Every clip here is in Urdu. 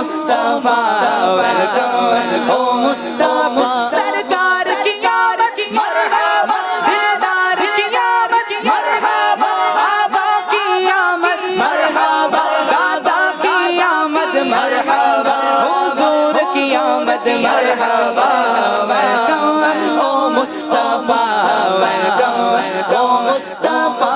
مصطفیٰ ویلکم او مصطفیٰ سرکار کی آمد مرحبا دیدار کی آمد مرحبا آبا کی آمد مرحبا دادا کی آمد مرحبا حضور کی آمد مرحبا ویلکم او مصطفیٰ ویلکم او مصطفیٰ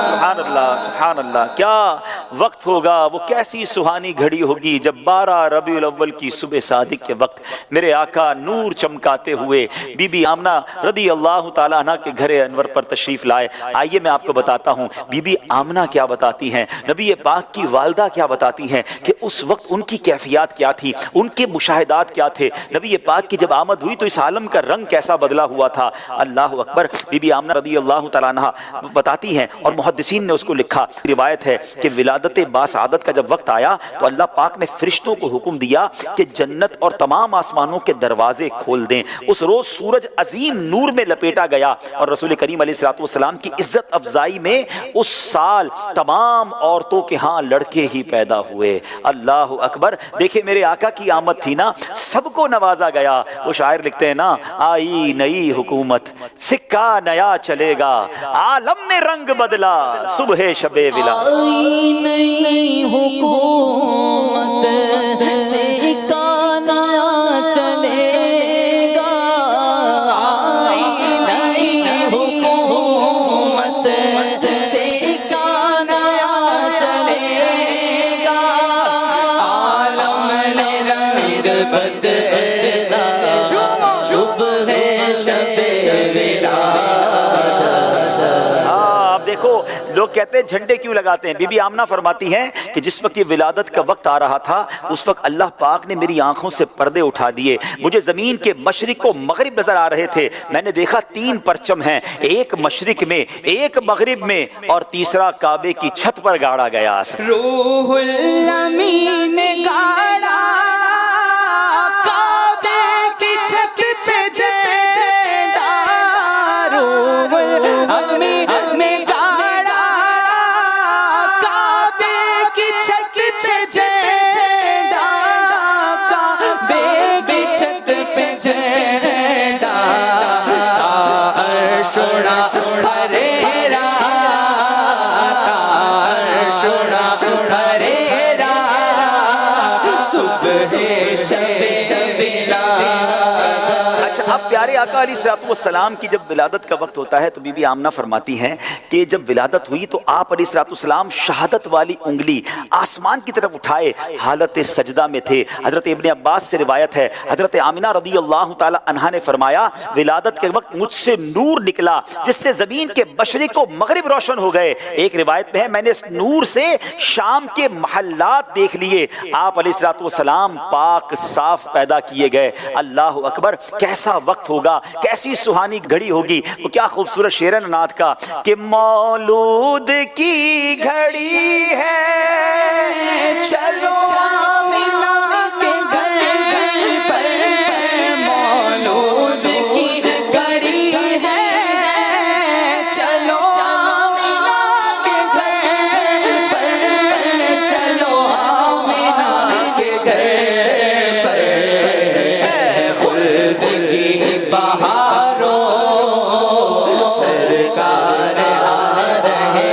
سبحان اللہ سبحان اللہ، کیا وقت ہوگا، وہ کیسی سہانی گھڑی ہوگی جب 12 ربیع الاول کی صبح صادق کے وقت میرے آقا نور چمکاتے ہوئے بی بی آمنہ رضی اللہ تعالیٰ عنہ کے گھر انور پر تشریف لائے۔ آئیے میں آپ کو بتاتا ہوں بی بی آمنہ کیا بتاتی ہیں، نبی پاک کی والدہ کیا بتاتی ہیں کہ اس وقت ان کی کیفیات کیا تھی، ان کے مشاہدات کیا تھے، نبی پاک کی جب آمد ہوئی تو اس عالم کا رنگ کیسا بدلا ہوا تھا۔ اللہ اکبر۔ بی بی آمنہ رضی اللہ تعالیٰ عنہ بتاتی ہیں اور محدثین نے اس کو لکھا، روایت ہے کہ ولادت باسعادت کا جب وقت آیا تو اللہ پاک نے فرشتوں کو حکم دیا کہ جنت اور تمام آسمانوں کے دروازے کھول دیں۔ اس روز سورج عظیم نور میں لپیٹا گیا اور رسول کریم علیہ الصلوۃ والسلام کی عزت افزائی میں اس سال تمام عورتوں کے ہاں لڑکے ہی پیدا ہوئے۔ اللہ اکبر۔ دیکھیں میرے آقا کی آمد تھی نا، سب کو نوازا گیا۔ وہ شاعر لکھتے ہیں نا، آئی نئی حکومت سکہ نیا چلے گا، عالم نے رنگ بدلا صبح شب ولادت۔ آئی نئی حکومت سے ایک نیا چلے گا، آئی نئی حکومت سے ایک نیا چلے گا، عالم نے رنگ بدلا صبح شب ولادت۔ دیکھو لوگ کہتے ہیں جھنڈے کیوں لگاتے ہیں، بی بی آمنہ فرماتی ہیں کہ جس وقت یہ ولادت کا وقت آ رہا تھا اس وقت اللہ پاک نے میری آنکھوں سے پردے اٹھا دیے، مجھے زمین کے مشرق و مغرب نظر آ رہے تھے، میں نے دیکھا 3 پرچم ہیں، ایک مشرق میں، ایک مغرب میں اور تیسرا کعبے کی چھت پر گاڑا گیا۔ روح الامین گاڑا کعبے کی چھت پہ جھنڈا، روح الامین گاڑا کعبے کی چھت پہ جھنڈا، کعبے کی چھت پہ جھنڈا، عرش اڑا پھریرا، عرش اڑا پھریرا، صبح شب اب پیارے آقا علیہ الصلوۃ والسلام کی جب ولادت کا وقت ہوتا ہے تو بی بی آمنہ فرماتی ہیں کہ جب ولادت ہوئی تو آپ علیہ الصلوۃ والسلام شہادت والی انگلی آسمان کی طرف اٹھائے حالت سجدہ میں تھے۔ حضرت ابن عباس سے روایت ہے، حضرت آمنہ رضی اللہ تعالی عنہا نے فرمایا ولادت کے وقت مجھ سے نور نکلا جس سے زمین کے مشرق و مغرب روشن ہو گئے۔ ایک روایت میں ہے میں نے اس نور سے شام کے محلات دیکھ لیے، آپ علیہ الصلوۃ والسلام پاک صاف پیدا کیے گئے۔ اللہ اکبر۔ کیسا وقت ہوگا، کیسی سہانی گھڑی ہوگی۔ وہ کیا خوبصورت شعر ہے نعت کا کہ مولود کی گھڑی ہے چلو آمنہ کے گھر پر، مولود کی گھڑی ہے چلو آمنہ کے گھر پر، چلو آمنہ کے گھر پر، خلد کی بہاروں سرکار آ رہے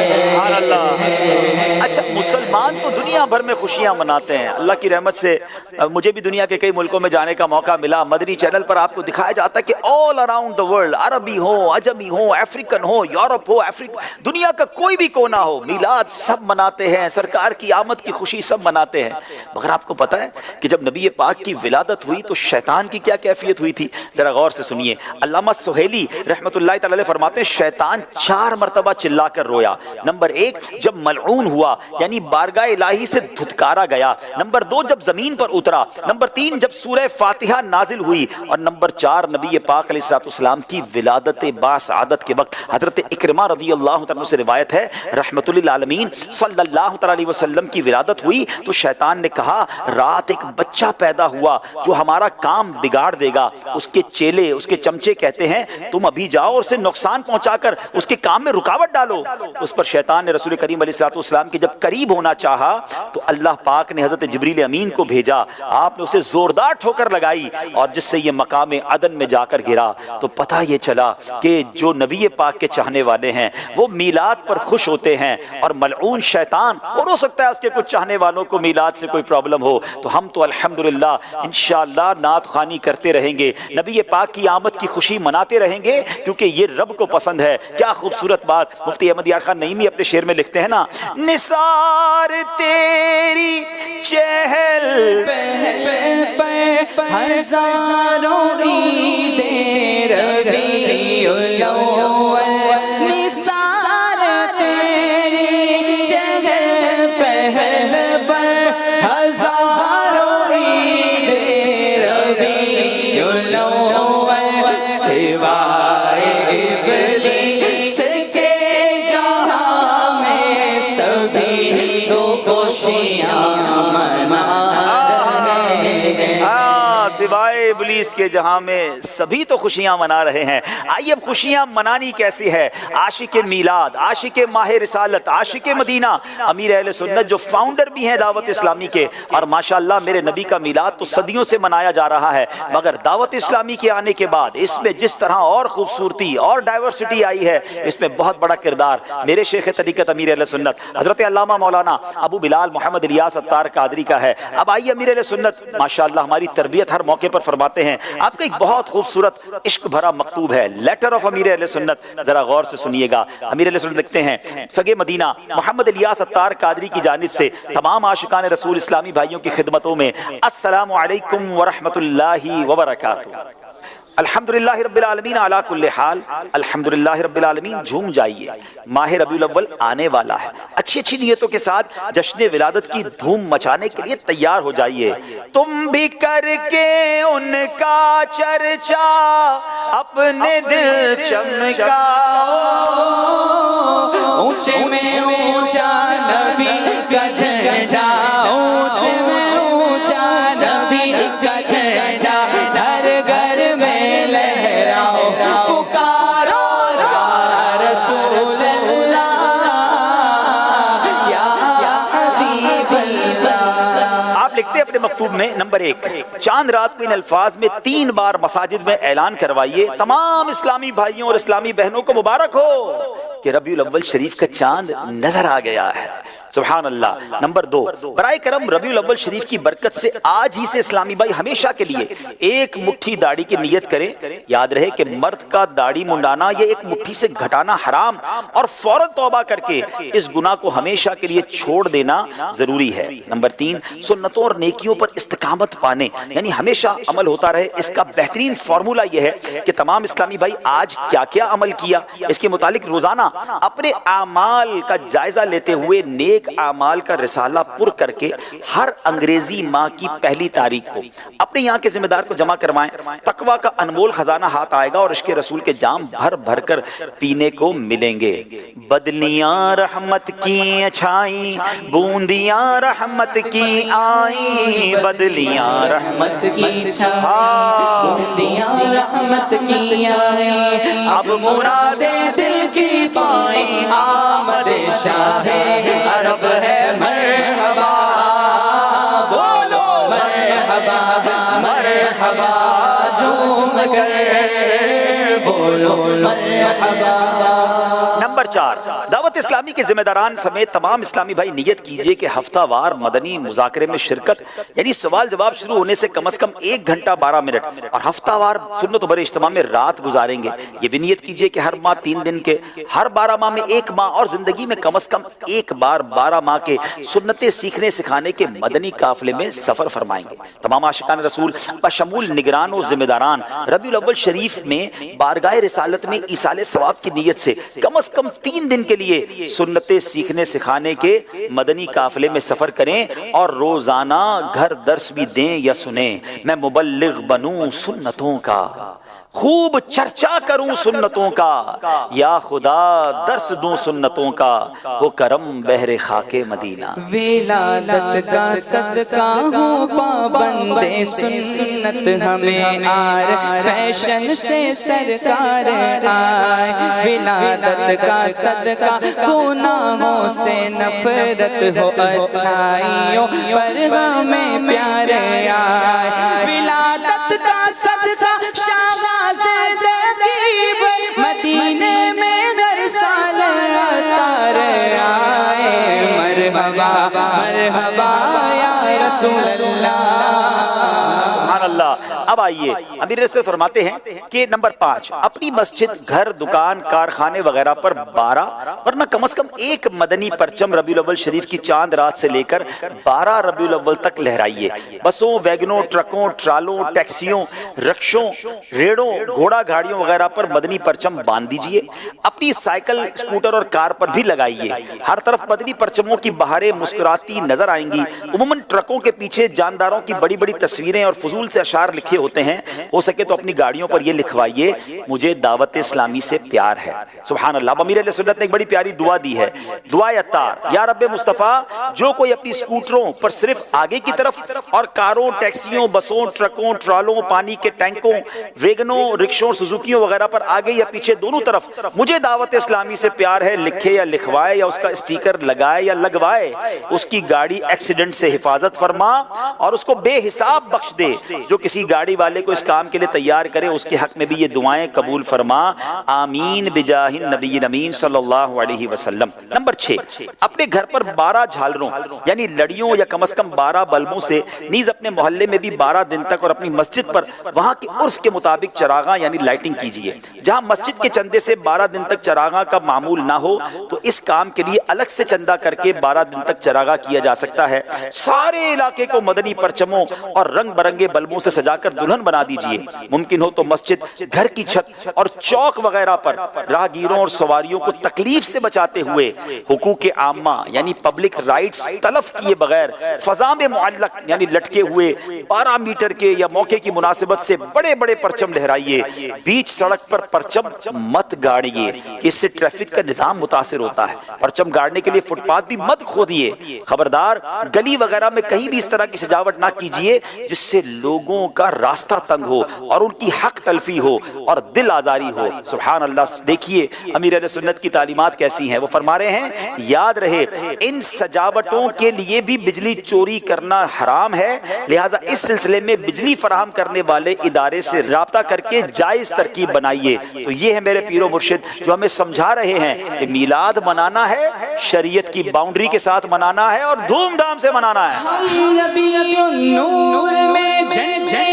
ہیں۔ اچھا مسلمان تو دنیا بھر میں خوشیاں مناتے ہیں، اللہ کی رحمت سے مجھے بھی دنیا کے کئی ملکوں میں جانے کا موقع ملا۔ مدنی چینل پر آپ کو دکھایا جاتا ہے کہ آل اراؤنڈ دا ورلڈ، عربی ہو، عجمی ہو، افریقن ہو، یورپ ہو، دنیا کا کوئی بھی کونا ہو، میلاد سب مناتے ہیں، سرکار کی آمد کی خوشی سب مناتے ہیں۔ مگر آپ کو پتا ہے کہ جب نبی پاک کی ولادت ہوئی تو شیطان کی کیا کیفیت ہوئی تھی، ذرا غور سے سنیے۔ علامہ سہیلی رحمۃ اللہ تعالی علیہ فرماتے ہیں شیطان 4 مرتبہ چلا کر رویا۔ نمبر 1 جب ملعون ہوا یعنی بارگاہ الہی سے دھتکارا گیا، نمبر 2 جب زمین پر اترا، نمبر 3 جب سورہ فاتحہ نازل ہوئی، اور نمبر 4 نبی پاک علیہ الصلوۃ والسلام کی ولادت باسعادت کے وقت حضرت اکرمہ رضی اللہ عنہ سے روایت ہے رحمت للعالمین صلی اللہ علیہ وسلم کی ولادت ہوئی تو شیطان نے کہا رات ایک بچہ پیدا ہوا جو ہمارا کام بگاڑ دے گا۔ اس کے چیلے، اس کے چمچے کہتے ہیں تم ابھی جاؤ اور اسے نقصان پہنچا کر اس کے کام میں رکاوٹ ڈالو۔ اس پر شیطان نے رسول کریم علیہ الصلوۃ والسلام کی جب قریب ہونا چاہا تو اللہ پاک نے حضرت جبریل امین کو بھیجا، آپ نے اسے زوردار ٹھوکر لگائی اور جس سے یہ مقام عدن میں جا کر گرا تو پتہ یہ چلا کہ جو نبی پاک کے چاہنے والے ہیں وہ میلاد پر خوش ہوتے ہیں، اور ملعون شیطان، اور ہو سکتا ہے اس کے کچھ چاہنے والوں کو میلاد سے کوئی پرابلم ہو، تو ہم تو الحمدللہ انشاءاللہ نعت خوانی کرتے رہیں گے، نبی پاک کی آمد کی خوشی مناتے رہیں گے، کیونکہ یہ رب کو پسند ہے۔ کیا خوبصورت بات مفتی احمد یار خان نعیمی اپنے شعر میں لکھتے ہیں نا، نثار تیری چہل پر ہزاروں عید ربیع الاول، نثار تیری چہل پہل پر ہزاروں عید ربیع الاول، سوائے ابلیس کے جہاں میں سبھی تو خوشیاں منا رہے ہیں۔ سوائے ابلیس کے جہاں میں سبھی تو خوشیاں منا رہے ہیں۔ آئیے اب خوشیاں منانی کیسی ہے؟ عاشق میلاد، عاشق ماہ رسالت، عاشق مدینہ، امیر اہل سنت جو فاؤنڈر بھی ہیں دعوت اسلامی کے، اور ماشاءاللہ میرے نبی کا میلاد تو صدیوں سے منایا جا رہا ہے، مگر دعوت اسلامی کے آنے کے بعد اس میں جس طرح اور خوبصورتی اور ڈائیورسٹی آئی ہے، اس میں بہت بڑا کردار میرے شیخ طریقت امیر اہل سنت حضرت علامہ مولانا ابو بلال محمد الیاس عطار قادری کا ہے۔ اب آئیے امیر اہل سنت ماشاءاللہ ہماری تربیت ہر موقع پر فرماتے ہیں، آپ کا ایک بہت خوبصورت عشق بھرا مکتوب ہے، لیٹر آف امیر اہل سنت، ذرا غور سے سنیے گا۔ امیر اہل سنت لکھتے ہیں، سگے مدینہ محمد الیاس عطار قادری کی جانب سے تمام عاشقان رسول اسلامی بھائیوں کی خدمتوں میں السلام علیکم ورحمۃ اللہ وبرکاتہ۔ الحمدللہ رب العالمین علی کل حال، الحمدللہ رب العالمین، جھوم جائیے، ماہ ربیع الاول آنے والا ہے، اچھی اچھی نیتوں کے ساتھ جشن ولادت کی دھوم مچانے کے لیے تیار ہو جائیے۔ تم بھی کر کے ان کا چرچا اپنے دل چمکاؤ، اونچے میں اونچا نبی کا چرچا، اونچے میں اونچا نبی کا چرچا، ہر گھر میں لہراؤ، پکارو یا رسول اللہ، یا حبیب اللہ۔ آپ لکھتے ہیں اپنے مکتوب میں نمبر 1، چاند رات کو ان الفاظ میں 3 بار مساجد میں اعلان کروائیے، تمام اسلامی بھائیوں اور اسلامی بہنوں کو مبارک ہو کہ ربیع الاول شریف کا چاند نظر آ گیا ہے۔ سبحان اللہ۔ نمبر 2، برائے کرم ربیع الاول شریف کی برکت سے آج ہی سے اسلامی بھائی ہمیشہ کے لیے ایک مٹھی داڑھی کی نیت کریں۔ یاد رہے کہ مرد کا داڑھی منڈانا یا ایک مٹھی سے گھٹانا حرام، اور فوراً توبہ کر کے اس گناہ کو ہمیشہ کے لیے چھوڑ دینا ضروری ہے۔ نمبر 3، سنتوں اور نیکیوں پر استقامت پانے، یعنی ہمیشہ عمل ہوتا رہے، اس کا بہترین فارمولہ یہ ہے کہ تمام اسلامی بھائی آج کیا کیا عمل کیا، اس کے متعلق روزانہ اپنے اعمال کا جائزہ لیتے ہوئے نیک اعمال کا رسالہ پر کر کے ہر انگریزی ماہ کی پہلی تاریخ کو اپنے یہاں کے ذمہ دار کو جمع کروائیں۔ تقویٰ کا انمول خزانہ ہاتھ آئے گا اور عشق رسول کے جام بھر بھر کر پینے کو ملیں گے۔ بدلیاں رحمت کی چھائیں، بوندیاں رحمت کی آئیں، بدلیاں رحمت کی چھائیں، بوندیاں رحمت کی آئیں، اب مرادیں دل کی پائیں، آمد شاہ عرب ہے مرحبا، بولو مرحبا مرحبا، جھوم کر بولو مرحبا۔ نمبر 4، دعوت اسلامی کے ذمہ داران سمیت تمام اسلامی بھائی نیت کیجئے کہ ہفتہ وار مدنی مذاکرے میں شرکت، یعنی سوال جواب شروع ہونے سے کم از کم 1 گھنٹہ 12 منٹ، اور ہفتہ وار سنت و بر اجتماع میں رات گزاریں گے۔ یہ بھی نیت کیجئے کہ ہر ماہ 3 دن کے، ہر 12 ماہ میں 1 ماہ، اور زندگی میں کم از کم 1 بار 12 ماہ کے سنتیں سیکھنے سکھانے کے مدنی قافلے میں سفر فرمائیں گے۔ تمام عاشقان رسول بشمول نگران و ذمہ داران ربیع الاول شریف میں بارگاہ رسالت میں ایصال ثواب کی نیت سے کم از کم 3 دن کے لیے سنتیں سیکھنے سکھانے کے مدنی قافلے میں سفر کریں، اور روزانہ گھر درس بھی دیں یا سنیں۔ میں مبلغ بنوں سنتوں کا، خوب چرچا کروں سنتوں کا، یا خدا درس دوں سنتوں کا، وہ کرم بحر خاک مدینہ۔ ولادت کا صدقہ ہوں پابند سنت ہمیں آر فیشن سے سرکار آئے، ولادت کا صدقہ گناہوں سے نفرت ہو اچھائیوں پر ہمیں پیارے آئے، ولادت کا صدقہ مدینے میں ہر سال اتار آئے، مرحبا مرحبا یا رسول اللہ۔ سبحان اللہ۔ اب آئیے امیر رسول فرماتے ہیں کہ نمبر 5، اپنی مسجد، گھر، دکان، کارخانے وغیرہ پر 12 ورنہ کم از کم ایک مدنی پرچم ربیع الاول شریف کی چاند رات سے لے کر 12 ربیع الاول تک لہرائیے۔ بسوں، ویگنوں، ٹرکوں، ٹرالوں، ٹیکسیوں، رکشوں، ریڑوں، گھوڑا گاڑیوں وغیرہ پر مدنی پرچم باندھ دیجئے۔ اپنی سائیکل، اسکوٹر اور کار پر بھی لگائیے۔ ہر طرف مدنی پرچموں کی بہاریں مسکراتی نظر آئیں گی۔ عموماً ٹرکوں کے پیچھے جانداروں کی بڑی بڑی تصویریں اور فضول سے اشعار لکھے ہوتے ہیں، ہو سکے تو اپنی گاڑیوں پر یہ لکھوائیے، مجھے دعوت اسلامی سے پیار ہے۔ سبحان اللہ۔ اب امیر علیہ سنت نے ایک بڑی پیاری دعا دی ہے، دعائے عطار، یا رب مصطفیٰ، جو کوئی اپنی اسکوٹروں پر صرف آگے کی طرف اور کاروں، ٹیکسیوں، بسوں، ٹرکوں، ٹرالوں، پانی کے ٹینکوں، ویگنوں، رکشوں، سزوکیوں وغیرہ پر آگے یا پیچھے دونوں طرف مجھے دعوت اسلامی سے پیار ہے لکھے یا لکھوائے یا اس کا اسٹیکر لگائے یا لگوائے، اس کی گاڑی ایکسیڈنٹ سے حفاظت فرما اور اس کو بے حساب بخش دے۔ جو کسی گاڑی والے کو اس کام کے لیے تیار کرے، اس کے حق میں بھی یہ دعائیں قبول فرما، آمین بجاہ النبی الامین صلی اللہ علیہ وسلم۔ نمبر 6، اپنے گھر پر 12 جھالروں یعنی لڑیوں یا کم از کم 12 بلبوں سے، نیز اپنے محلے میں بھی 12 دن تک اور اپنی مسجد پر وہاں کے عرف کے مطابق چراغاں یعنی لائٹنگ کیجیے۔ جہاں مسجد کے چندے سے 12 دن تک چراغاں کا معمول نہ ہو تو اس کام کے لیے الگ سے چندہ کر کے 12 دن تک چراغاں کیا جا سکتا ہے۔ سارے علاقے کو مدنی پرچموں اور رنگ برنگے بلبوں سے سجا کر دلہن بنا دیجئے۔ ممکن ہو تو مسجد، گھر کی چھت اور چوک وغیرہ پر راہگیروں اور سواریوں کو تکلیف سے بچاتے ہوئے حقوق عامہ یعنی پبلک رائٹس تلف کیے بغیر فضا میں معلق یعنی لٹکے ہوئے 12 میٹر کے یا موقع کی مناسبت سے بڑے بڑے پرچم لہرائیے۔ بیچ سڑک پر پرچم مت گاڑیے کہ اس سے ٹریفک کا نظام متاثر ہوتا ہے۔ پرچم گاڑنے کے لیے فٹ پاتھ بھی مت کھودیے۔ خبردار، گلی وغیرہ میں کہیں بھی اس طرح کی سجاوٹ نہ کیجیے جس سے لوگوں کا راستہ تنگ ہو اور ان کی حق تلفی ہو اور دل آزاری ہو۔ سبحان اللہ۔ دیکھیے امیر اہل سنت کی تعلیمات کیسی ہیں، وہ فرما رہے ہیں یاد رہے ان سجاوٹوں کے لیے بھی بجلی چوری کرنا حرام ہے، لہٰذا اس سلسلے میں بجلی فراہم کرنے والے ادارے سے رابطہ کر کے جائز ترکیب بنائیے۔ تو یہ ہے میرے پیر و مرشد جو ہمیں سمجھا رہے ہیں کہ میلاد منانا ہے، شریعت کی باؤنڈری کے ساتھ منانا ہے اور دھوم دھام سے منانا ہے۔ ہم ربیع النور میں جھنڈے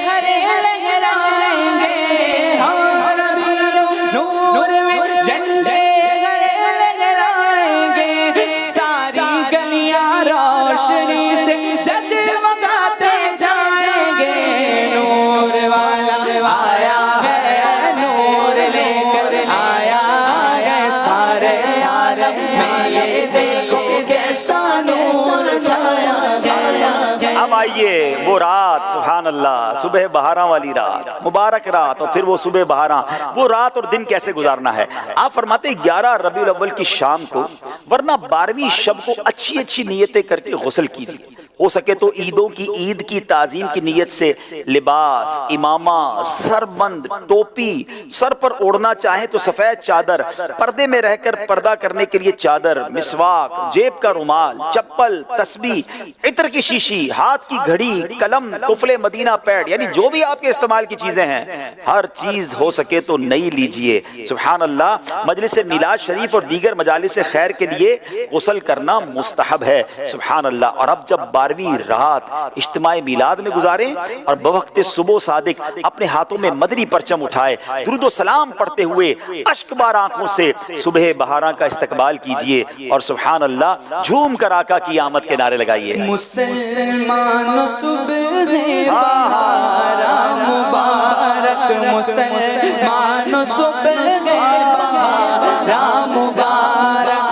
ہرے لہرائیں گے، ہم ربیع النور میں جھنڈے ہرے لہرائیں گے، ساری گلیاں روشنی سے جگمگاتے جائیں گے، نور والا آیا ہے، نور لے کر آیا ہے، سارے عالم میں یہ دیکھو کیسا نور چھایا چھایا۔ اب آئیے وہ رات، سبحان اللہ، صبح بہاراں والی رات، مبارک رات، اور پھر وہ صبح بہاراں، وہ رات اور دن کیسے گزارنا ہے۔ آپ فرماتے 11 ربیع الاول کی شام کو ورنہ 12ویں شب کو اچھی اچھی نیتیں کر کے غسل کیجیے۔ ہو سکے تو عیدوں کی عید کی تعظیم کی نیت سے لباس، امامہ، سربند، ٹوپی، سر پر اوڑھنا چاہیں تو سفید چادر، پردے میں رہ کر پردہ کرنے کے لیے چادر، مسواک، جیب کا رومال، چپل، تسبیح، عطر کی شیشی، ہاتھ کی گھڑی، قلم، قفل مدینہ پیڈ یعنی جو بھی آپ کے استعمال کی چیزیں ہیں ہر چیز ہو سکے تو نئی لیجئے۔ سبحان اللہ۔ مجلس میلاد شریف اور دیگر مجالس خیر کے لیے غسل کرنا مستحب ہے۔ سبحان اللہ۔ اور اب جب 12ویں رات اجتماع میلاد میں گزاریں اور بوقت صبح صادق اپنے ہاتھوں میں مدنی پرچم اٹھائے درود و سلام پڑھتے ہوئے اشک بار آنکھوں سے صبح بہاراں کا استقبال کیجئے اور سبحان اللہ جھوم کر آقا کی آمد کے نعرے لگائیے۔ مسلمان صبح بہاراں مبارک، مسلمان صبح بہاراں مبارک،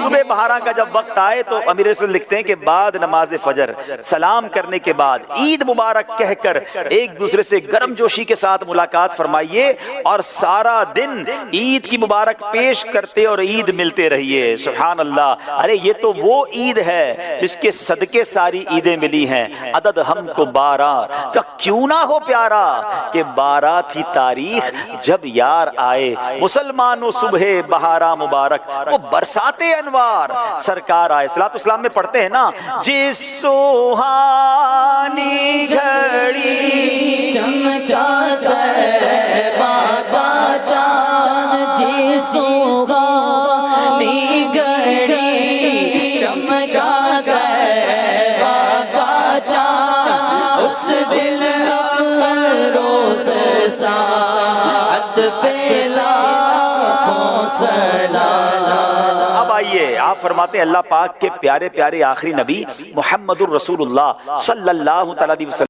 صبح بہارا کا جب وقت آئے تو امیر رسول لکھتے ہیں کہ بعد نماز فجر سلام کرنے کے بعد عید مبارک کہہ کر ایک دوسرے سے گرم جوشی کے ساتھ ملاقات فرمائیے اور سارا دن عید کی مبارک پیش کرتے اور عید ملتے رہیے. سبحان اللہ. ارے یہ تو وہ عید ہے جس کے صدقے ساری عیدیں ملی ہیں. عدد ہم کو 12 کا کیوں نہ ہو پیارا کہ 12 تھی تاریخ جب یار آئے. مسلمانوں صبح بہارا مبارک وہ برساتے انوار سرکار آئے. صلاۃ السلام میں پڑھتے ہیں نا جس سوہانی گھڑی چمچا بابا چاند جس سوہانی گھڑی چمچا بابا چاند اس دل روز ساعت پہ لاکھوں سلام. اب آئیے آپ فرماتے ہیں اللہ پاک کے پیارے پیارے آخری نبی محمد الرسول اللہ صلی اللہ تعالی علیہ وسلم